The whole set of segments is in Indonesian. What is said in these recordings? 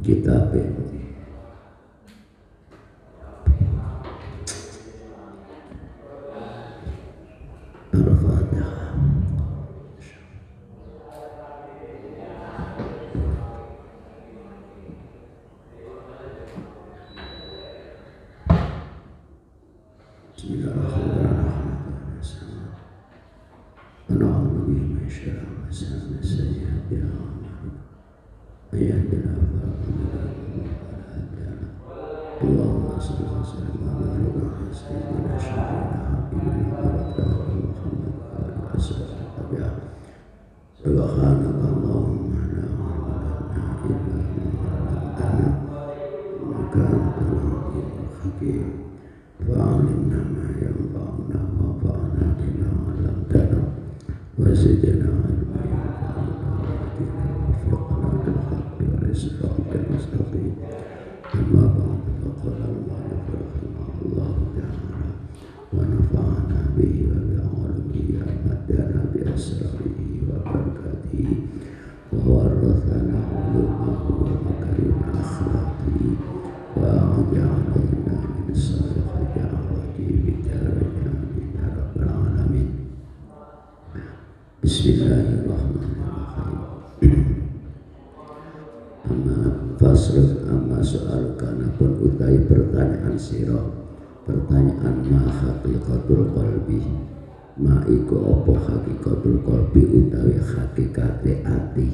Kitab Al-Fatihah. Bismillahirrahmanirrahim. A'udzu billahi minasyaitonir rajim. Allahumma shalli ala sayyidina Muhammad wa ala sayyidina habibina Muhammad Subhanakallahumma la ilaha illa anta innaka antal alimul hakim fa'alimna ma yanfa'una wa fa'alna bima 'allamtana wa zidna ilma الصراط المستقيم أما بعد فقال المؤلف رحمه الله تعالى ونفعنا به وبعلمه ومدنا بأسراره وبركاته وورثنا علومه ومكارم أخلاقه وأعد علينا من صالح دعوته بدارنا يا رب العالمين. بسم الله الرحمن الرحيم. Fasrud amma soal kana pun utai pertanyaan siro, pertanyaan ma haqiqatul qalbi, ma iku opo haqiqatul qalbi utawi hakikate ati.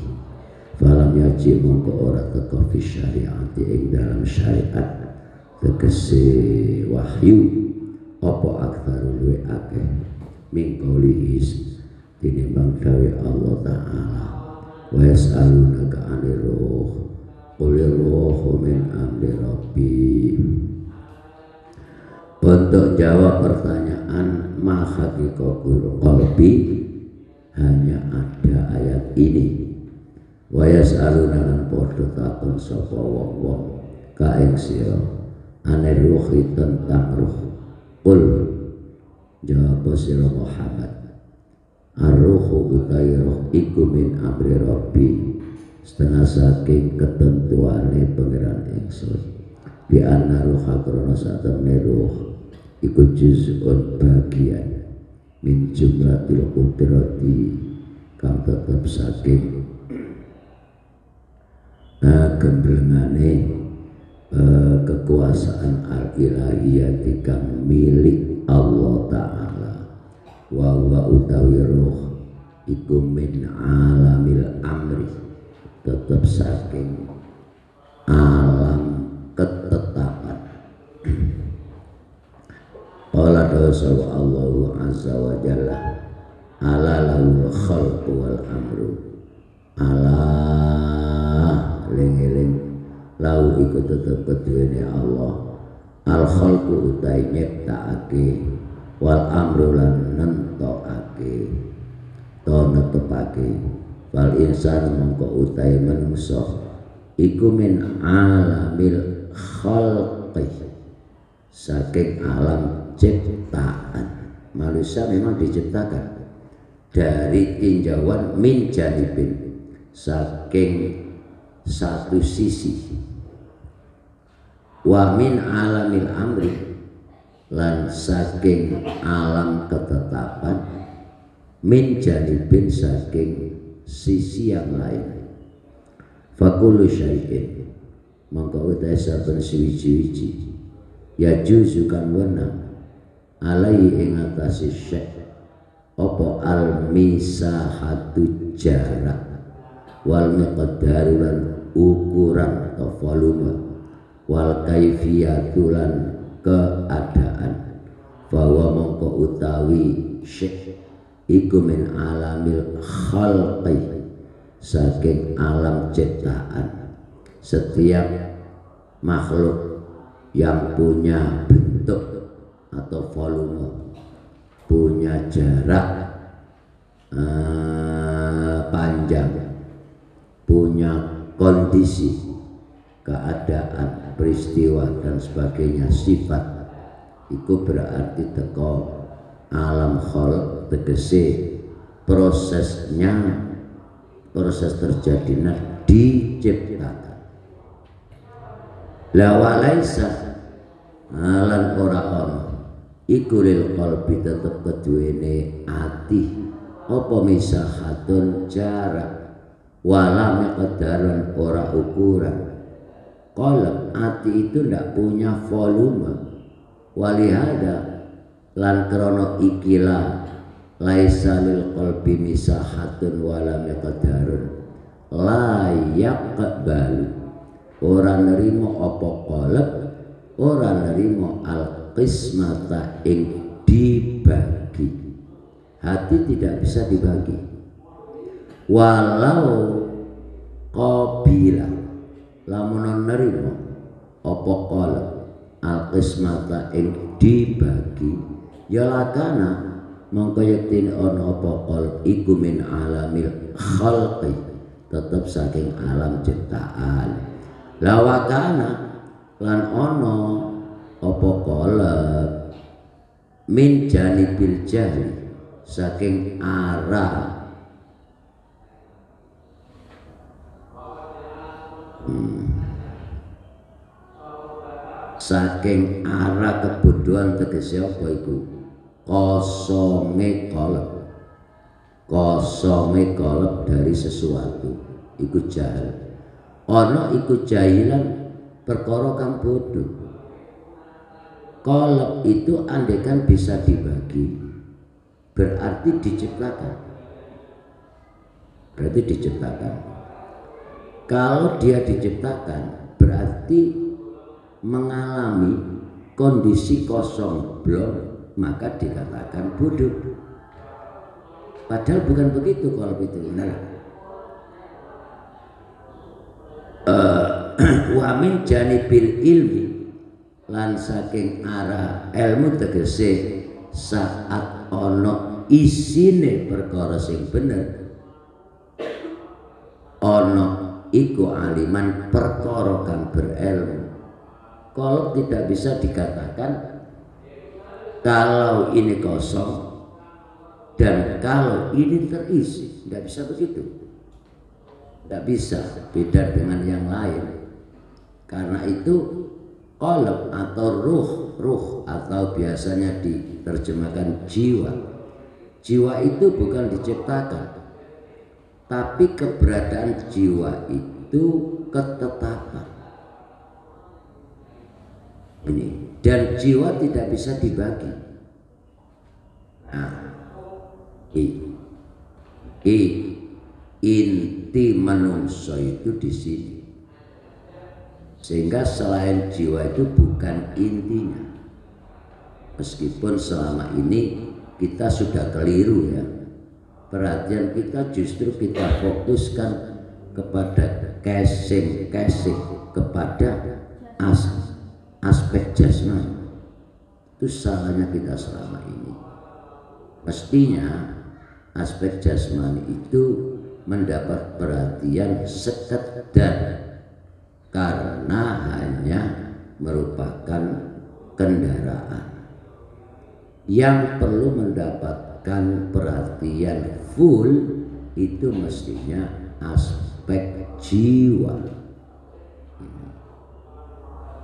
Falam yaji mongko ora teko fi syariati ing dalam syariat tegese wahyu opo aktsarul luwe akeh min qaulihi tinimbang dawe Allah taala wa yas'alunaka 'anir ruh Qulil ruhu min amri rabbi. Untuk jawab pertanyaan ma haqiqatul qalbi hanya ada ayat ini. Wa yas'aluna lan padha takon sapa wong-wong ka ing sira anir ruhi tentang ruh. Qul jawab sira Muhammad ar-ruhu utai ruh iku min amri rabbi setengah saking ketentuane pangeran ingsun di anna ruha krana satemene ruh iku juz'un bagian min jumlatil qudrati kang tetep saking gemblengane kekuasaan al-ilahiyati kang milik Allah Ta'ala wa huwa utawi ruh iku min alamil amri tetap saking alam ketetapan. Qala dosa Allah azza wa jalla ala lahul khalqu wal amru ala ling-ling lau iku tetep keduwene Allah al khalqu utai nyiptakake wal amru lan nentokake to netepake wal insan mongko utai manungsa iku min alamil khalqi, saking alam ciptaan. Manusia memang diciptakan dari tinjauan min janibin, saking satu sisi, wa min alamil amri, lan saking alam ketetapan, min janibin, saking sisi yang lain. Fakulu syai'in, mongko utai saben suwiji-wiji, ya juzukan wenang alai ing atase syai' apa al misahatu jarak, wal miqdaru lan ukuran atau volume, wal kaifiyatu lan keadaan, bahwa mongko utawi syai' iku min alamil khalqi, saking alam ciptaan. Setiap makhluk yang punya bentuk atau volume, punya jarak panjang, punya kondisi, keadaan, peristiwa dan sebagainya, sifat, itu berarti teko alam khalq, tegese prosesnya, proses terjadinya diciptakan. La walaisa lan ora ono iku lil qalbi tetep keduwene ati apa misahatun jarak, wala miqdaran ora ukuran. Qalb, ati itu ndak punya volume. Walihada lan krana ikilah laisa lil qalbi misahatun wala miqdarun la yaqbal, ora nerima apa qalb, ora nerima al qismata ing dibagi. Hati tidak bisa dibagi. Walau qabila, lamun nerima apa qalb al qismata ing dibagi, ya lakana mongko yektine ana apa qalb iku min alamil khalqi, tetep saking alam ciptaan. Lawakana lan ana apa qalb min janibil jahli, saking arah saking arah kebodohan, tegese apa iku? Kosonge qalb, kosonge qalb dari sesuatu iku jahil. Ana iku jahilan perkara kang bodoh. Qalb itu andekan bisa dibagi, berarti diciptakan. Berarti diciptakan. Kalau dia diciptakan berarti mengalami kondisi kosong blok, maka dikatakan bodoh. Padahal bukan begitu kalau itu. Wa min janibil ilmi, lan saking arah ilmu tegese saat ono isine perkara sing bener, ono iku aliman perkara kang berilmu. Kalau tidak bisa dikatakan kalau ini kosong dan kalau ini terisi, tidak bisa begitu, tidak bisa, beda dengan yang lain. Karena itu qalb atau ruh atau biasanya diterjemahkan jiwa. Jiwa itu bukan diciptakan, tapi keberadaan jiwa itu ketetapan. Ini, dan jiwa tidak bisa dibagi. Nah, inti manusia itu di sini. Sehingga selain jiwa itu bukan intinya. Meskipun selama ini kita sudah keliru ya. Perhatian kita justru kita fokuskan kepada casing kepada aspek jasmani. Itu salahnya kita selama ini. Mestinya aspek jasmani itu mendapat perhatian sekedar karena hanya merupakan kendaraan yang perlu mendapatkan perhatian full. Itu mestinya aspek jiwa,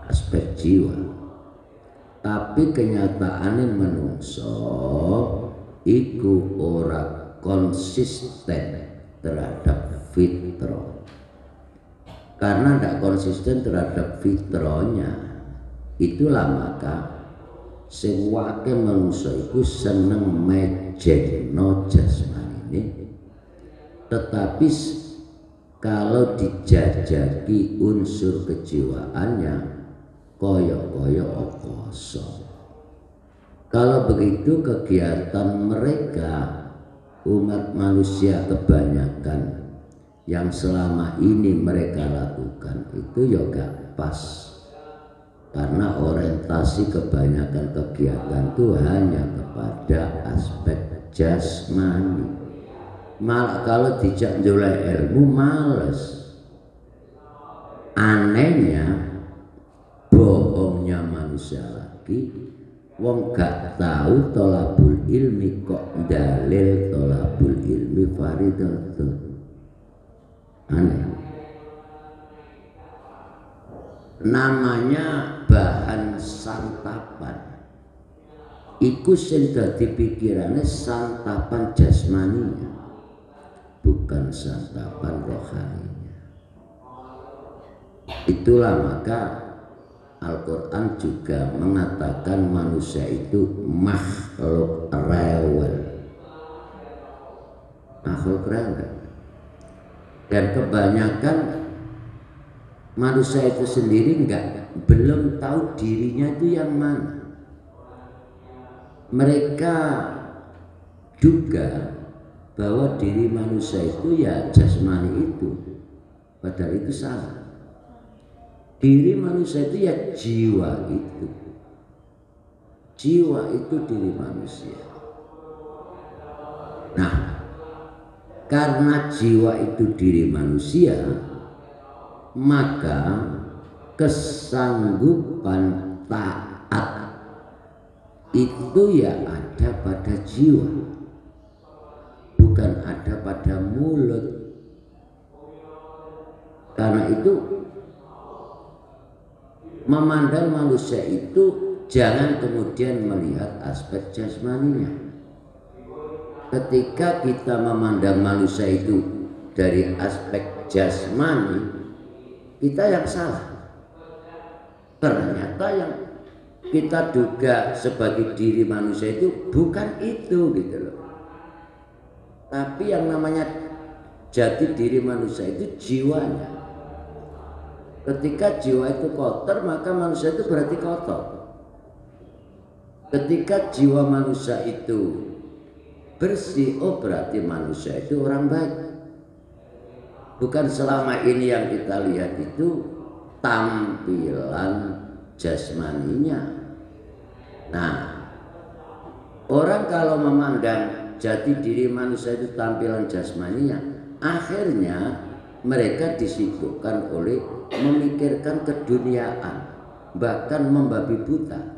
aspek jiwa. Tapi kenyataannya menungso iku ora konsisten terhadap fitrah. Karena tidak konsisten terhadap fitrahnya, itulah maka sing wake manungsa iku seneng mejengno jasmani ini, tetapi kalau dijajaki unsur kejiwaannya koyo-koyo kosong. Kalau begitu kegiatan mereka umat manusia kebanyakan yang selama ini mereka lakukan itu ya gak pas, karena orientasi kebanyakan kegiatan itu hanya kepada aspek jasmani. Malah kalau dijak njoleh ilmu males. Anehnya bohongnya manusia lagi, wong gak tahu tolabul ilmi kok dalil tolabul ilmi faridatun. Aneh. Namanya bahan santapan iku sing dadi pikirane santapan jasmaninya, bukan santapan rohaninya. Itulah maka Al-Quran juga mengatakan manusia itu makhluk rewel, makhluk rewel. Dan kebanyakan manusia itu sendiri belum tahu dirinya itu yang mana. Mereka duga bahwa diri manusia itu ya jasmani itu, padahal itu salah. Diri manusia itu ya jiwa itu. Jiwa itu diri manusia. Nah, karena jiwa itu diri manusia, maka kesanggupan taat itu ya ada pada jiwa, bukan ada pada mulut. Karena itu memandang manusia itu jangan kemudian melihat aspek jasmaninya. Ketika kita memandang manusia itu dari aspek jasmani, kita yang salah. Ternyata yang kita duga sebagai diri manusia itu bukan itu gitu loh. Tapi yang namanya jati diri manusia itu jiwanya. Ketika jiwa itu kotor, maka manusia itu berarti kotor. Ketika jiwa manusia itu bersih, oh berarti manusia itu orang baik. Bukan selama ini yang kita lihat itu tampilan jasmaninya. Nah, orang kalau memandang jati diri manusia itu tampilan jasmaninya, akhirnya mereka disibukkan oleh memikirkan keduniaan, bahkan membabi buta.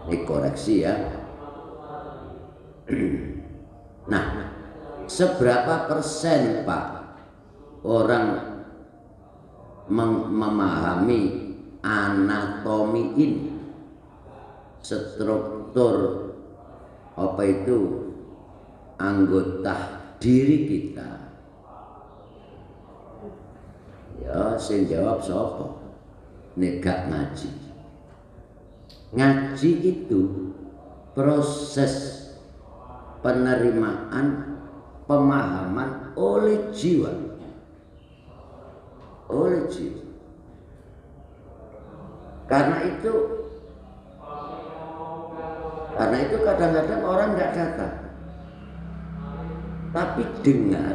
Ini koreksi ya. Nah, seberapa persen Pak orang memahami anatomi ini, struktur apa itu anggota diri kita? Ya, sing jawab sapa? Nek gak ngaji. Ngaji itu proses penerimaan pemahaman oleh jiwa, oleh jiwa. Karena itu kadang-kadang orang nggak datang, tapi dengar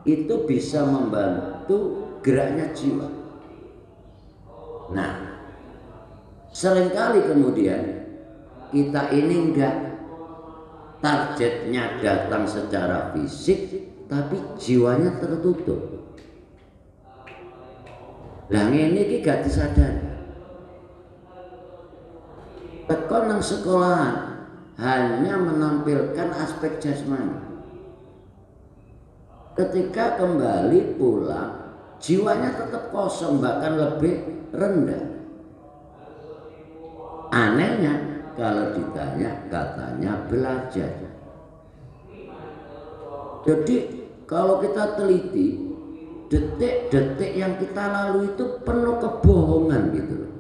itu bisa membantu geraknya jiwa. Nah, seringkali kemudian kita ini enggak targetnya datang secara fisik, tapi jiwanya tertutup. Lah ngene iki gak disadari. Teko nang sekolahan hanya menampilkan aspek jasmani. Ketika kembali pulang, jiwanya tetap kosong, bahkan lebih rendah. Anehnya kalau ditanya katanya belajar. Jadi kalau kita teliti, detik-detik yang kita lalui itu penuh kebohongan gitu loh.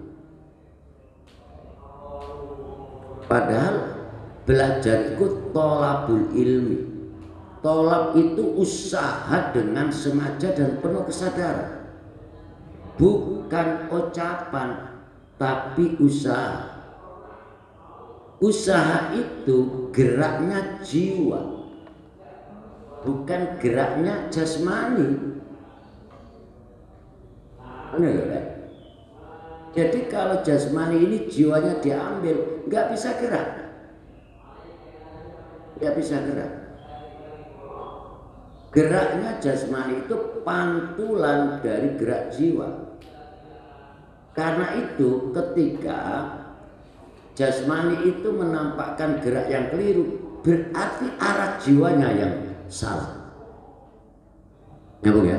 Padahal belajar itu tolabul ilmi. Tolab itu usaha dengan sengaja dan penuh kesadaran. Bukan ucapan, tapi usaha. Usaha itu geraknya jiwa, bukan geraknya jasmani. Jadi kalau jasmani ini jiwanya diambil, nggak bisa gerak, nggak bisa gerak. Geraknya jasmani itu pantulan dari gerak jiwa. Karena itu ketika jasmani itu menampakkan gerak yang keliru, berarti arah jiwanya yang salah. Nyambung ya?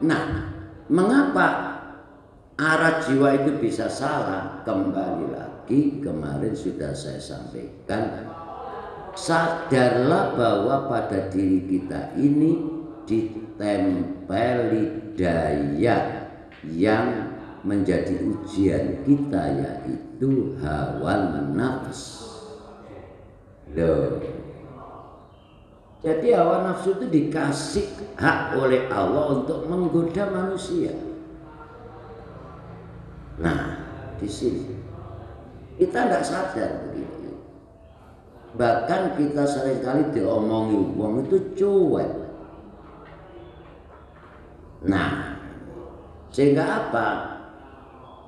Nah, mengapa arah jiwa itu bisa salah? Kembali lagi kemarin sudah saya sampaikan, sadarlah bahwa pada diri kita ini ditempeli daya yang menjadi ujian kita, yaitu hawa nafs. Loh. Jadi hawa nafsu itu dikasih hak oleh Allah untuk menggoda manusia. Nah, di sini kita tidak sadar begitu. Bahkan kita seringkali diomongi uang itu cuek. Nah, sehingga apa?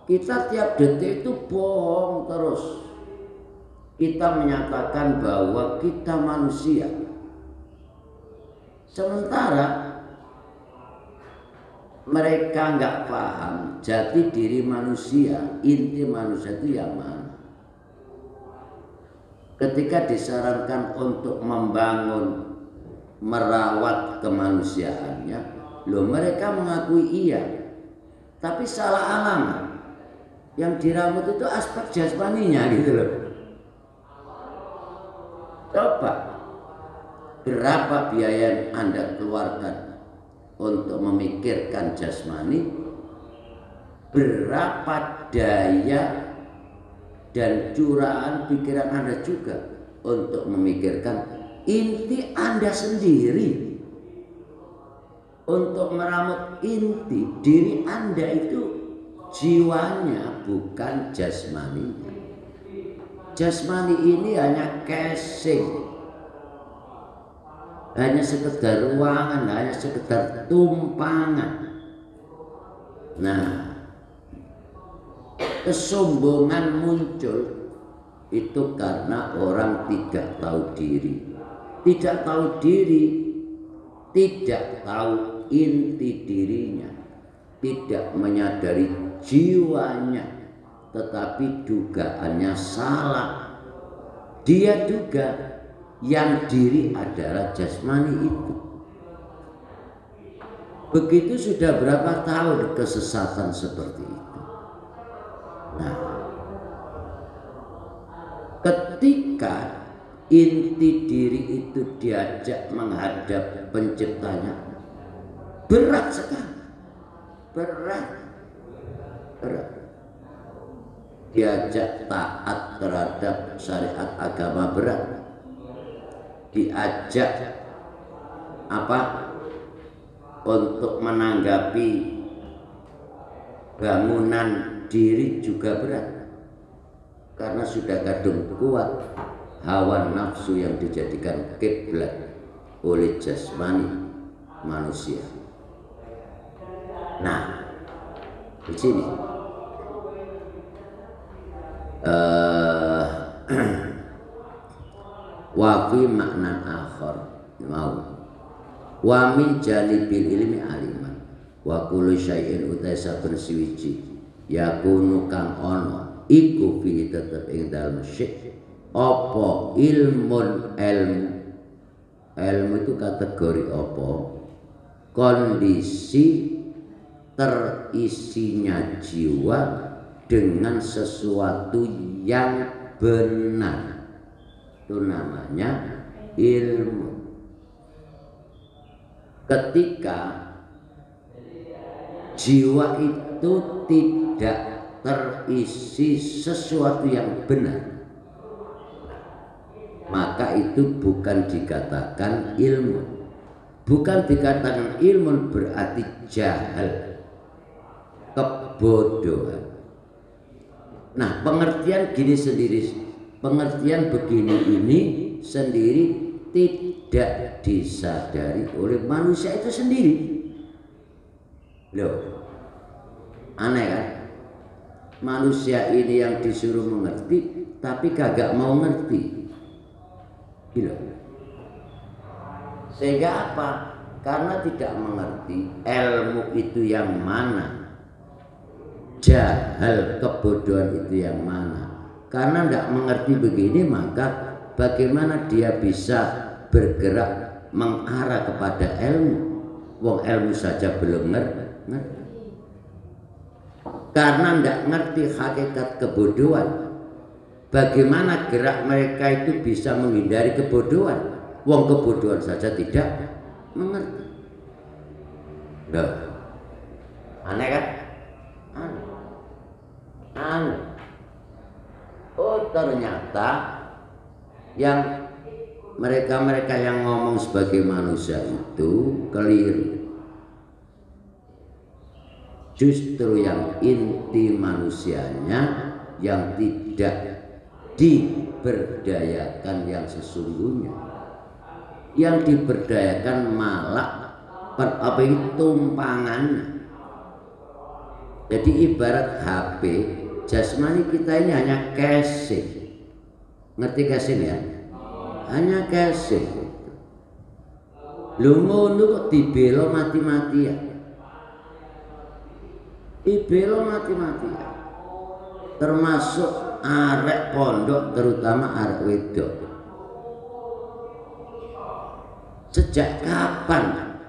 Kita tiap detik itu bohong terus. Kita menyatakan bahwa kita manusia. Sementara mereka nggak paham jati diri manusia, inti manusia itu yang mana. Ketika disarankan untuk membangun, merawat kemanusiaannya, loh mereka mengakui iya, tapi salah alamat. Yang dirawat itu aspek jasmaninya gitu loh. Coba berapa biaya yang Anda keluarkan untuk memikirkan jasmani, berapa daya dan curahan pikiran Anda juga untuk memikirkan inti Anda sendiri. Untuk merawat inti diri Anda itu jiwanya, bukan jasmaninya. Jasmani ini hanya casing, hanya sekedar ruangan, hanya sekedar tumpangan. Nah, kesombongan muncul itu karena orang tidak tahu diri. Tidak tahu diri, tidak tahu inti dirinya, tidak menyadari jiwanya, tetapi dugaannya salah. Dia duga yang diri adalah jasmani itu. Begitu sudah berapa tahun kesesatan seperti itu. Nah, ketika inti diri itu diajak menghadap penciptanya, berat sekali, berat. Diajak taat terhadap syariat agama berat, diajak apa untuk menanggapi bangunan diri juga berat, karena sudah kadung kuat hawa nafsu yang dijadikan kiblat oleh jasmani manusia. Nah, di sini wa fi maknan akhar, mau wa min janibil ilmi aliman wa kullu syai'in utai saben siwiji yakunu kang ana iku fi tetep ing dalem syai' apa ilmun ilmu itu kategori apa kondisi terisinya jiwa dengan sesuatu yang benar, itu namanya ilmu. Ketika jiwa itu tidak terisi sesuatu yang benar, maka itu bukan dikatakan ilmu. Bukan dikatakan ilmu berarti jahal, kebodohan. Nah, pengertian gini sendiri, pengertian begini ini sendiri tidak disadari oleh manusia itu sendiri. Loh, aneh kan? Manusia ini yang disuruh mengerti tapi kagak mau ngerti. Gila. Sehingga apa? Karena tidak mengerti ilmu itu yang mana, jahal kebodohan itu yang mana. Karena tidak mengerti begini, maka bagaimana dia bisa bergerak mengarah kepada ilmu? Wong ilmu saja belum ngerti. Karena tidak ngerti hakikat kebodohan, bagaimana gerak mereka itu bisa menghindari kebodohan? Wong kebodohan saja tidak mengerti. Loh, aneh kan? Aneh. Oh, ternyata yang mereka yang ngomong sebagai manusia itu keliru. Justru yang inti manusianya yang tidak diberdayakan yang sesungguhnya. Yang diberdayakan malah apa itu tumpangannya. Jadi ibarat HP, jasmani kita ini hanya casing. Ngerti casing ya? Hanya casing. Lu ngono kok dibelo mati-matian. Dibelo mati-matian. Termasuk arek pondok, terutama arek wedok. Sejak kapan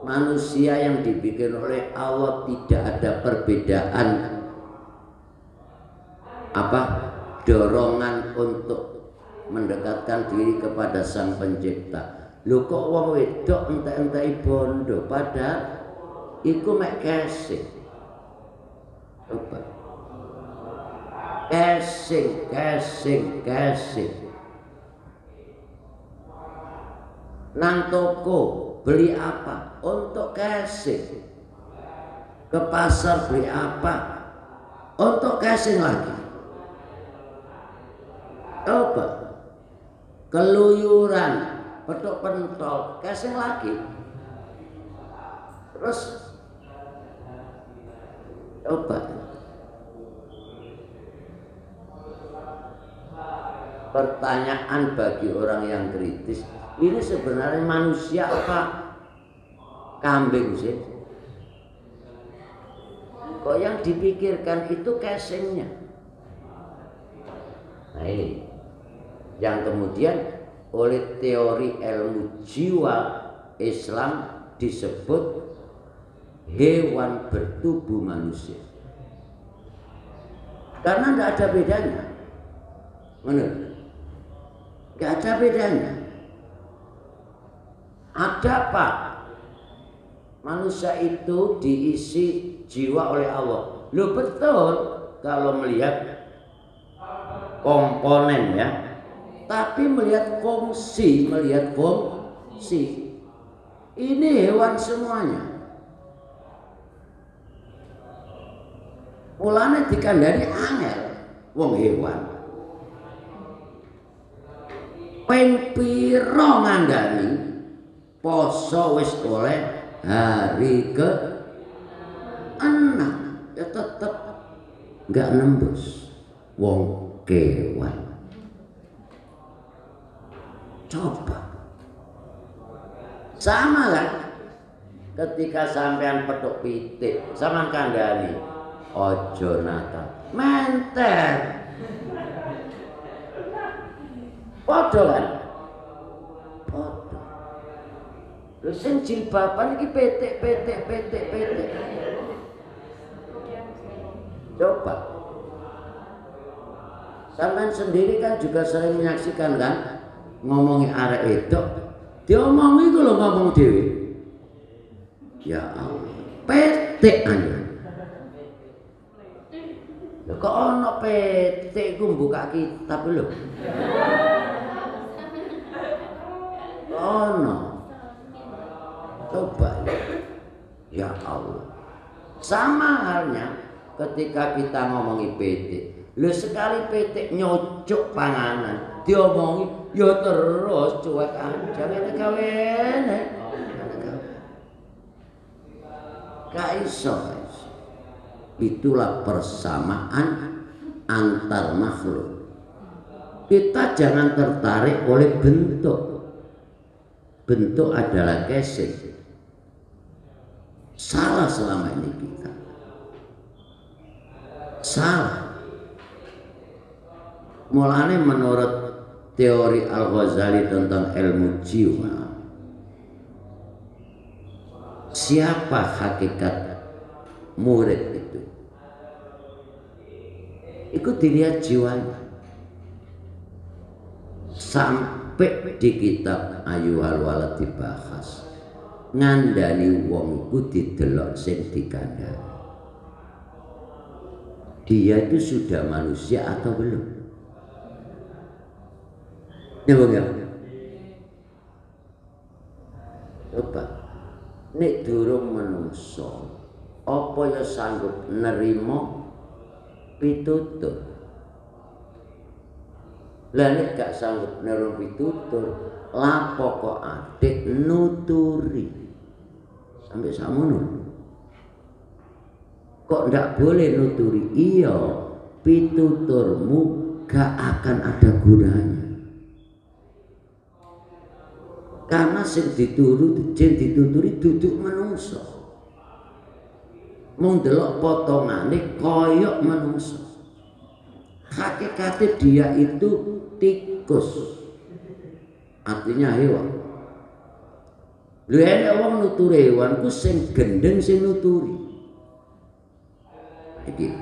manusia yang dibikin oleh Allah tidak ada perbedaan dorongan untuk mendekatkan diri kepada Sang Pencipta? Lho kok wong wedok entek-entek bondo, padahal iku mek casing. Coba. Casing. Nang toko beli apa? Untuk casing. Ke pasar beli apa? Untuk casing lagi. Coba. Keluyuran, petuk pentol, casing lagi. Terus coba. Pertanyaan bagi orang yang kritis, ini sebenarnya manusia apa kambing sih? Kok yang dipikirkan itu casingnya? Nah ini yang kemudian oleh teori ilmu jiwa Islam disebut hewan bertubuh manusia. Karena tidak ada bedanya. Menurut? Tidak ada bedanya. Ada apa? Manusia itu diisi jiwa oleh Allah. Loh betul kalau melihat komponen ya. Tapi melihat fungsi, ini hewan semuanya. Mulane dikandani angel wong hewan. Ping pira ngandani poso wis oleh hari ke-6 ya tetep enggak nembus wong kewan. Coba Sama kan? Ketika sampean petuk pitik, sampean kandhani ojo nakal. Menter. Padha kan? Padha. Lho sing jilbaban iki pitik. Coba. Sampean sendiri kan juga sering menyaksikan kan ngomongi arek edok, diomongi iku lho ngomong dhewe. Ya Allah, petik aja. Lho kok ana petik iku buka kitab lho. Ono. Coba ya Allah. Sama halnya ketika kita ngomongi petik. Lho sekali petik nyocok panganan, diomongi ya terus cuek aja ngene gawene. Gak iso. Itulah persamaan antar makhluk. Kita jangan tertarik oleh bentuk. Bentuk adalah casing. Salah selama ini kita. Salah. Mulanya menurut teori Al-Ghazali tentang ilmu jiwa, siapa hakikat murid itu? Itu dilihat jiwanya. Sampai di kitab Ayyuhal Walad dibahas, ngandani wong iku didelok sing dikandani. Dia itu sudah manusia atau belum? Ya bang ya. Coba, nek durung menungso, apa ya sanggup nerimo pitutur? Lah nek gak sanggup nerimo pitutur, lapo kok adik nuturi? Sampai samono. Kok ndak boleh nuturi? Iya, pituturmu gak akan ada gunanya. Karena sing dituturi duduk menungso. Mung delok potongane koyok menungso. Hakikatnya dia itu tikus. Artinya hewan. Lha enek wong nuturi hewan ku sing gendeng sing nuturi. Iki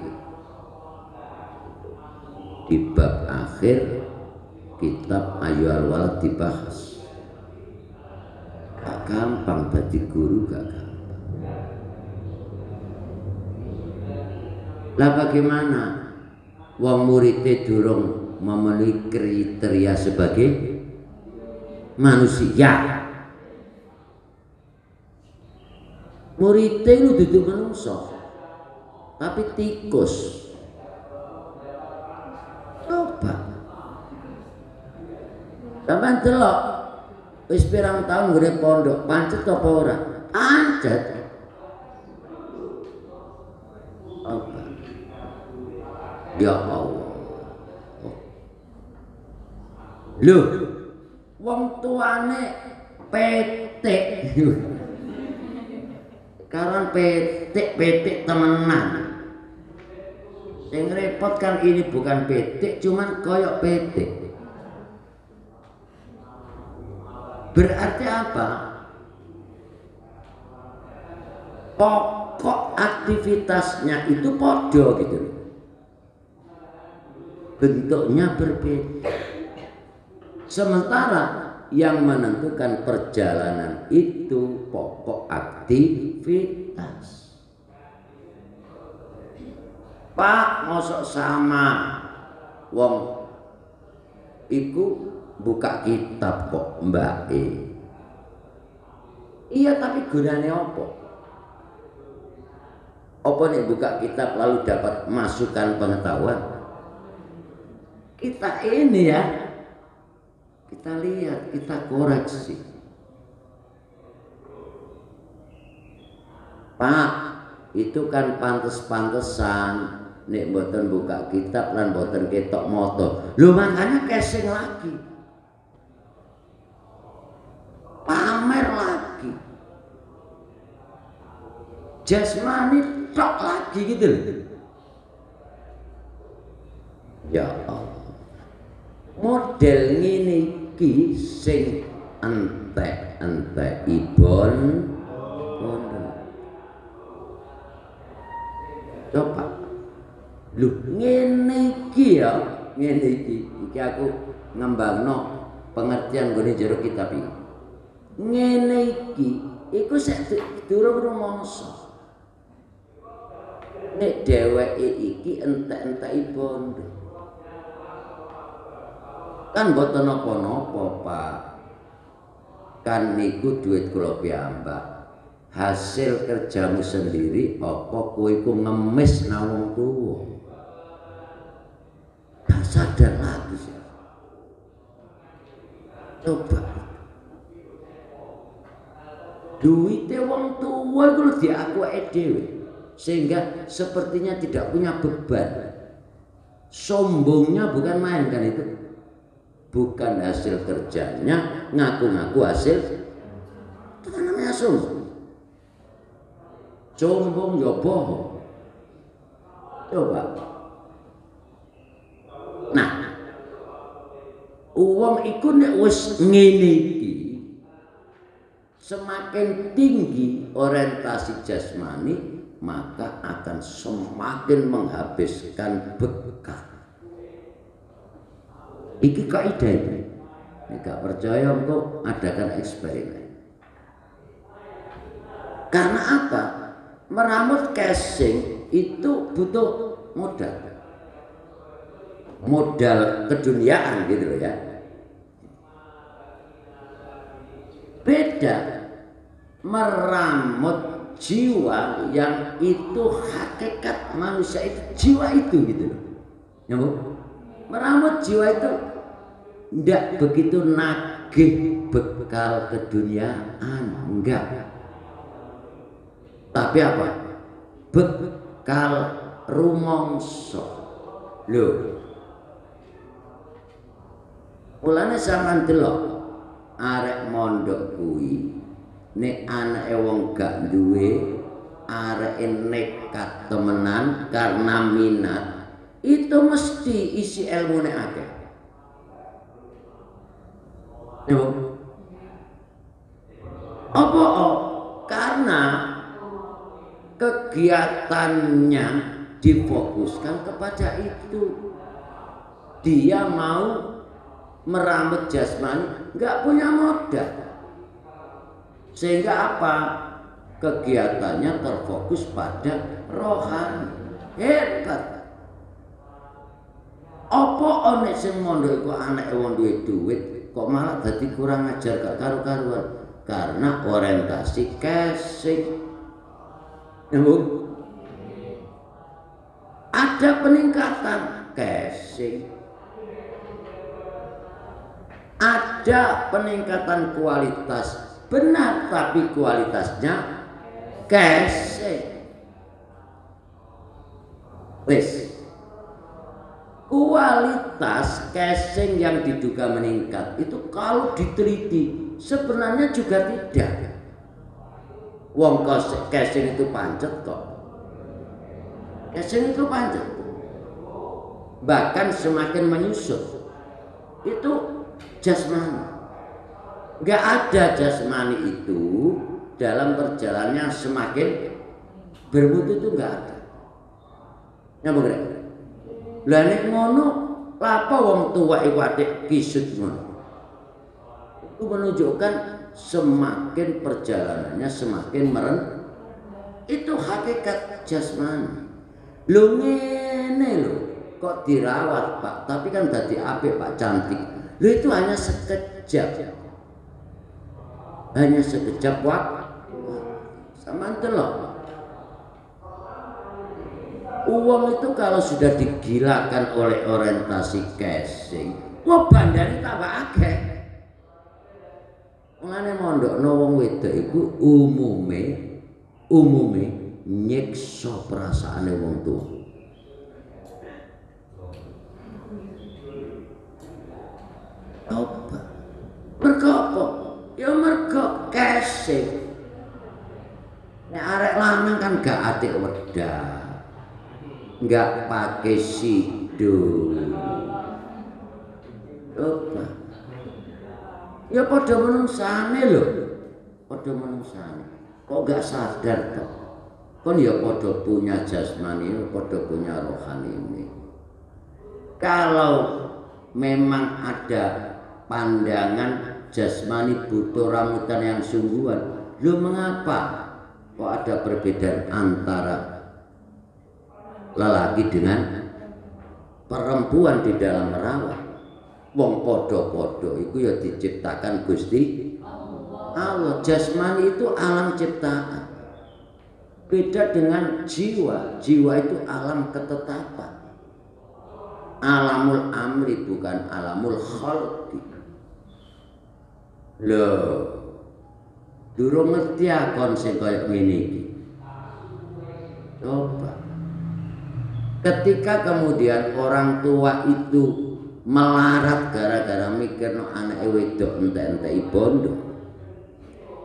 di bab akhir kitab Ayyuhal Walad dibahas. Gak gampang jadi guru, gak gampang. Lah bagaimana wong muridnya durung memenuhi kriteria sebagai manusia? Muridnya itu duduk menungso, tapi tikus. Coba sampeyan delok wis pirang tahun ngene pondok, pancet apa ora? Pancet. Apa? Ya Allah. Lho, wong tuane petik. Karan petik temenan. Yang repot kan ini bukan petik, cuman koyok petik. Berarti apa? Pokok aktivitasnya itu podo gitu. Bentuknya berbeda. Sementara yang menentukan perjalanan itu pokok aktivitas. Pak, mosok sama wong iku buka kitab kok Mbak E. Iya, tapi gunane apa? Apa nih buka kitab lalu dapat masukan pengetahuan? Kita ini ya, kita lihat, kita koreksi. Pak, itu kan pantes-pantesan nek mboten buka kitab lan mboten ketok moto. Lho makanya casing lagi. Pamer lagi. jasmani tok lagi gitu loh. Ya Allah, model ngene iki sing entek ibon bondo. Coba lho ngene iki ya, ngene iki aku ngembangno pengertian gone jero kitab iki. Ngene iki iku sik durung rumangsa. Nek dheweke iki entek-enteki bondo. Kan boten napa-napa, Pak. Kan niku duit kula piyambak. Hasil kerjamu sendiri apa kowe iku ngemis nang wong tuwa. Gak sadar lagi sih. Coba. Duite wong tuwa iku lho diakuake dhewe. Sehingga sepertinya tidak punya beban. Sombongnya bukan main kan itu. Bukan hasil kerjanya, ngaku-ngaku hasil. Itu kan namanya sombong. Sombong ya bohong. Coba. Nah, uang iku nek wis ngene iki, semakin tinggi orientasi jasmani, maka akan semakin menghabiskan bekal. Iki kaidah itu. Nek gak percaya engko adakan eksperimen. Karena apa? Meramut casing itu butuh modal. Modal keduniaan gitu loh ya. Beda meramut jiwa yang itu hakikat manusia itu jiwa itu gitu loh. Nyambung? Meramut jiwa itu tidak begitu nagih bekal keduniaan, enggak. Tapi apa? Bekal rumangsa. Lho. Mulane sampean delok arek mondok kuwi nek anake wong gak duwe areke nekat temenan karena minat itu mesti isi ilmune akeh. Yo. Apa? Karena kegiatannya difokuskan kepada itu. Dia mau meramut jasmani, nggak punya modal. Sehingga apa? Kegiatannya terfokus pada rohani. Hebat. Apa ana sing mondok iku anake wong duwe duit kok malah dadi kurang ajar gak karu-karuan karena orientasi casing. Ada peningkatan casing. Ada peningkatan kualitas benar tapi kualitasnya casing. Wis. Kualitas casing yang diduga meningkat itu kalau diteliti sebenarnya juga tidak. Wong casing itu pancet kok. Casing itu pancet. Bahkan semakin menyusut. Itu jasmani. Gak ada jasmani itu dalam perjalanannya semakin bermutu itu gak ada. Nyambung gak? Lah nek ngono, lapa wong tuwa iku atik kisut ngono. Itu menunjukkan semakin perjalanannya semakin meren. Itu hakikat jasmani. Lho ngene lho, kok dirawat Pak, tapi kan dadi apik Pak, cantik. Lho itu hanya sekejap. Hanya sekejap waktu. Sama delok. Uang itu kalau sudah digilakan oleh orientasi casing, wah bandane tambah akeh. Mulane mondokno wong wedok iku umume nyiksa perasaane wong tuwa. Apa? Mergo apa? Ya mergo casing. Nek arek lanang kan gak atik wedang, gak pakai sido. Apa? Ya padha menungsane lho, padha menungsane. Kok gak sadar toh? Kon ya padha punya jasmani, padha punya rohani ini. Kalau memang ada pandangan jasmani butuh ramutan yang sungguhan, lo mengapa kok ada perbedaan antara lelaki dengan perempuan di dalam merawat? Wong podo-podo itu ya diciptakan Gusti Allah. Jasmani itu alam ciptaan, beda dengan jiwa. Jiwa itu alam ketetapan, alamul amri bukan alamul khalqi. Loh, durung ngerti akon sing kaya ngene iki. Coba ketika kemudian orang tua itu melarat gara-gara mikirno anake wedok entek-enteki bondo,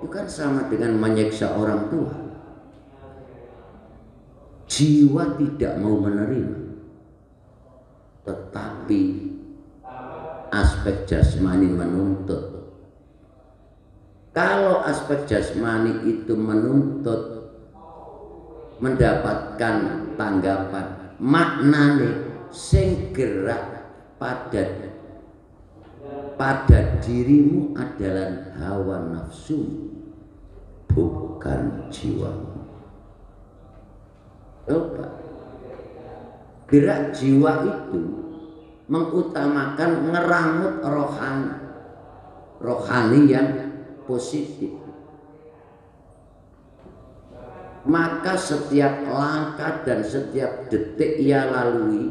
itu kan sama dengan menyiksa orang tua. Jiwa tidak mau menerima, tetapi aspek jasmani menuntut. Kalau aspek jasmani itu menuntut mendapatkan tanggapan, maknane sing gerak pada dirimu adalah hawa nafsu, bukan jiwamu. Coba gerak jiwa itu mengutamakan ngeramut rohani yang positif. Maka setiap langkah dan setiap detik ia lalui,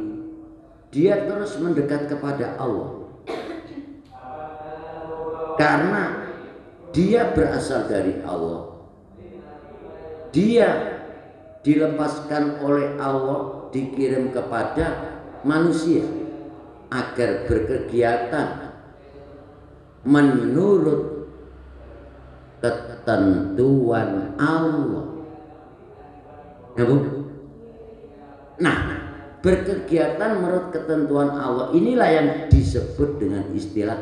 dia terus mendekat kepada Allah. Karena dia berasal dari Allah, dia dilepaskan oleh Allah, dikirim kepada manusia agar berkegiatan menurut ketentuan Allah. Ya, Bu? Nah, berkegiatan menurut ketentuan Allah inilah yang disebut dengan istilah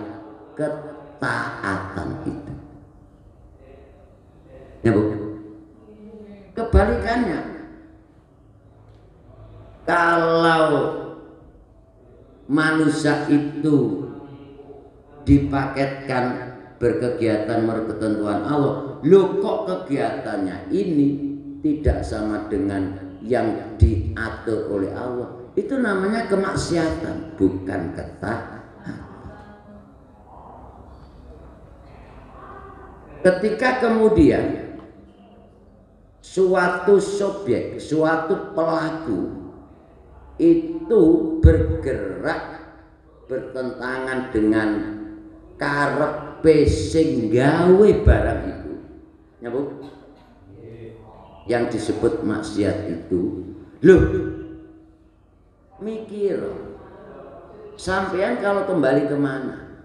ketaatan itu. Ya, Bu? Kebalikannya, kalau manusia itu dipaketkan berkegiatan menurut ketentuan Allah, lo kok kegiatannya ini tidak sama dengan yang diatur oleh Allah, itu namanya kemaksiatan, bukan ketaatan. Ketika kemudian suatu subjek, suatu pelaku itu bergerak bertentangan dengan karepe sing gawe barang itu, ya Bu, yang disebut maksiat itu. Loh, mikir, sampean kalau kembali kemana?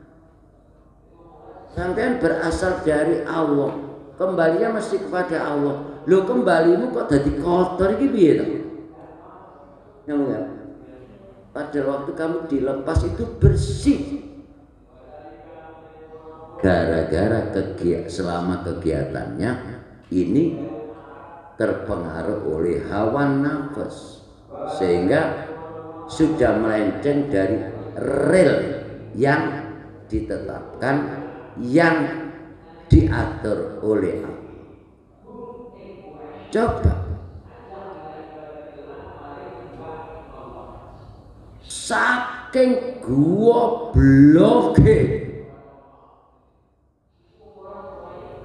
Sampean berasal dari Allah, kembalinya mesti kepada Allah. Loh, kembalimu kok jadi kotor iki piye to? Ya, pada waktu kamu dilepas itu bersih. Gara-gara selama kegiatannya ini terpengaruh oleh hawa nafas, sehingga sudah melenceng dari rel yang ditetapkan, yang diatur oleh Allah. Coba saking gobloke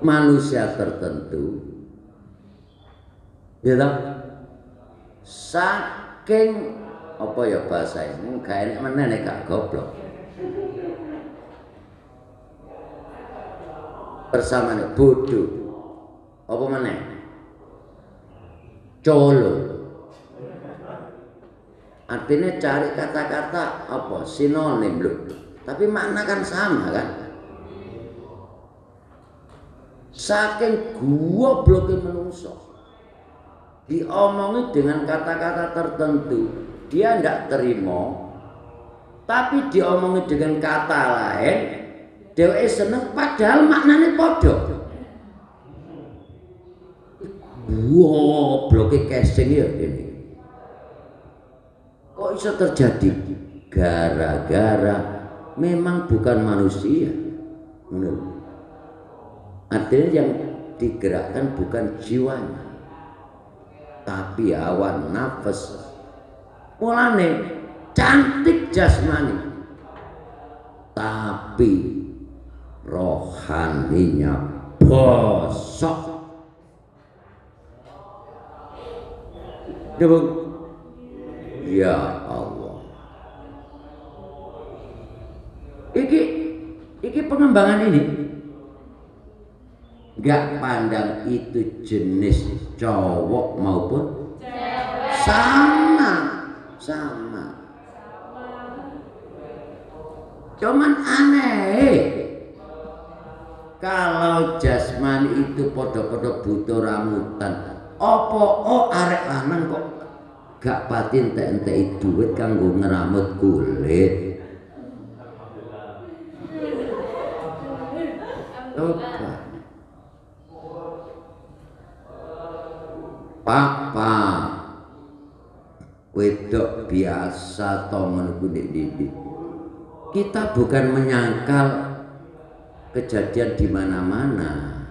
manusia tertentu, ya toh, saking apa ya bahasa ini, gak enak meneh gak goblok. Persamaan bodoh, apa meneh, colo. Artinya cari kata-kata apa sinonim loh, tapi makna kan sama kan. Saking gobloknya menungso, diomongi dengan kata-kata tertentu dia tidak terima, tapi diomongi dengan kata lain dheweke seneng padahal maknanya podo. Wow, bloke casing ya ini. Kok bisa terjadi? Gara-gara memang bukan manusia. Artinya yang digerakkan bukan jiwanya, tapi hawa nafas. Mulane cantik jasmani, tapi rohaninya bosok. Ya Allah, iki pengembangan ini nggak pandang itu jenis cowok maupun sama. Cuman aneh kalau jasmani itu podo-podo butuh ramutan. Opo arek lanang kok gak pati entek-entek duit kanggo ngeramut kulit. Coba Papa wedok biasa to menunggu didik. Kita bukan menyangkal kejadian di mana-mana.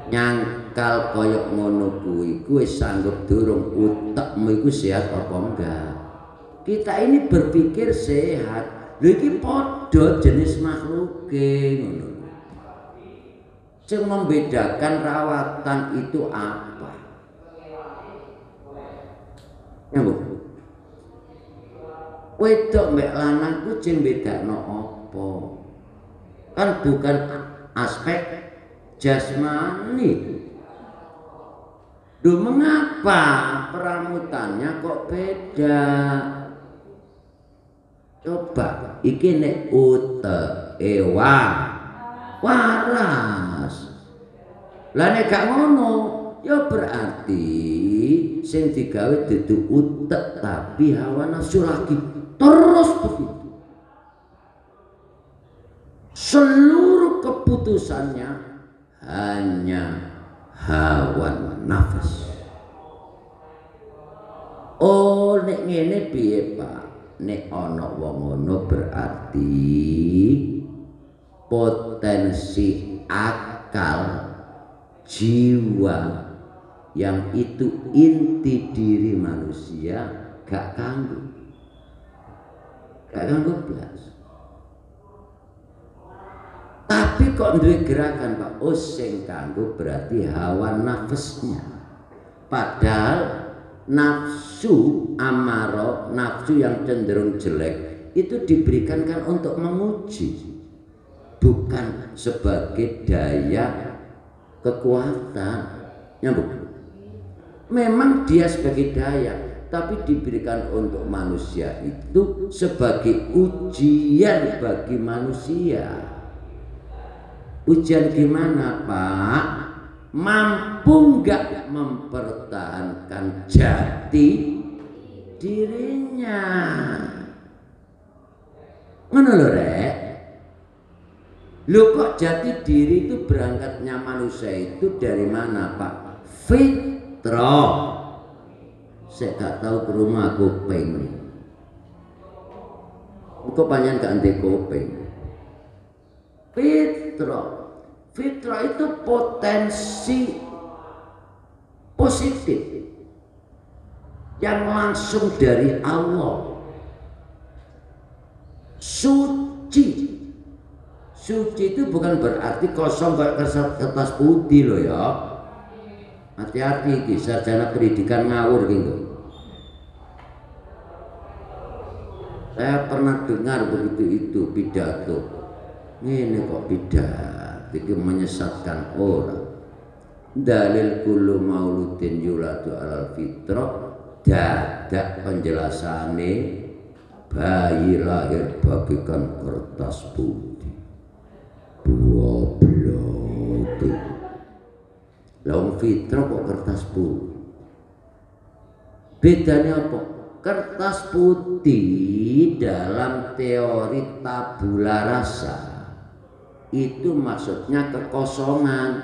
Nyangkal koyok ngono kuwi sanggup durung utekmu iku sehat apa enggak. Kita ini berpikir sehat. Lha iki padha jenis makhluke ngono. Sing membedakan rawatan itu apa? Nyambung. Wedok mbek lanang ku sing bedakno apa? Kan bukan aspek jasmani. Duh, mengapa peramutannya kok beda? Coba iki nek uteke waras. Lah nek gak ngono, ya berarti sing digawe dudu utek tapi hawa nafsu lagi. Terus begitu. Seluruh keputusannya hanya hawa nafas. Oh, nek ngene piye, Pak? Nek ana wong ngono berarti potensi akal jiwa yang itu inti diri manusia gak kanggo blas. Tapi kok duwe gerakan, Pak? Oh, sing kanggo berarti hawa nafasnya. Padahal nafsu amaro, nafsu yang cenderung jelek itu diberikan kan untuk menguji, bukan sebagai daya kekuatan. Nyambung. Memang dia sebagai daya, tapi diberikan untuk manusia itu sebagai ujian bagi manusia. Ujian gimana, Pak? Mampu nggak mempertahankan jati dirinya? Ngono lho, Rek. Lho, kok jati diri itu berangkatnya manusia itu dari mana, Pak? Fitrah. Saya gak tahu ke rumah kuping. Kok panjang gak ndek kuping? Fitrah itu potensi positif yang langsung dari Allah. Suci itu bukan berarti kosong kayak kertas putih loh ya. Hati-hati iki sarjana pendidikan ngawur gitu. Saya pernah dengar begitu itu pidato. Ini kok pidato iki menyesatkan orang. Dalil kullu mauludin yuladu alal fitrah, dadak penjelasane bayi lahir bagikan kertas putih. Goblok. Lah fitrah kok kertas putih. Bedanya apa? Kertas putih dalam teori tabula rasa itu maksudnya kekosongan,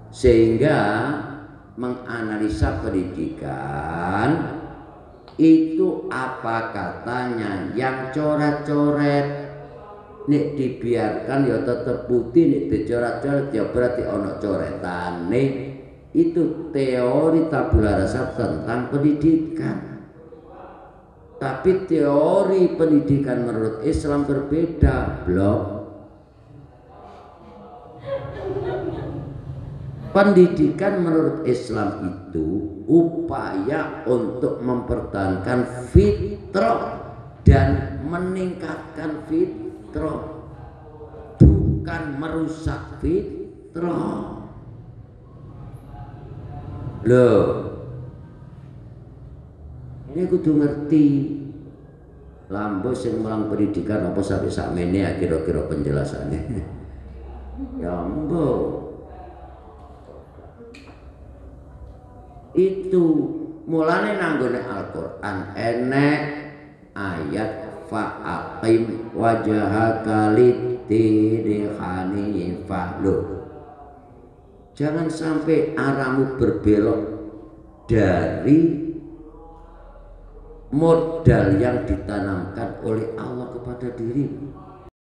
sehingga menganalisa pendidikan itu apa katanya yang coret-coret. Nek dibiarkan ya tetep putih, nek dicoret-coret ya berarti ono coretane. Itu teori tabula rasa tentang pendidikan. Tapi teori pendidikan menurut Islam berbeda, blok. Pendidikan menurut Islam itu upaya untuk mempertahankan fitrah dan meningkatkan fitrah, bukan merusak fitrah. Loh, ini kudu ngerti. Lambo sing mulang pendidikan apa sampai sakmene kira-kira penjelasannya. Ya ambo. Itu mulane nanggone Al-Qur'an enek ayat fa'aqim wajhaka lid-dini hanifah. Loh, jangan sampai arahmu berbelok dari modal yang ditanamkan oleh Allah kepada dirimu.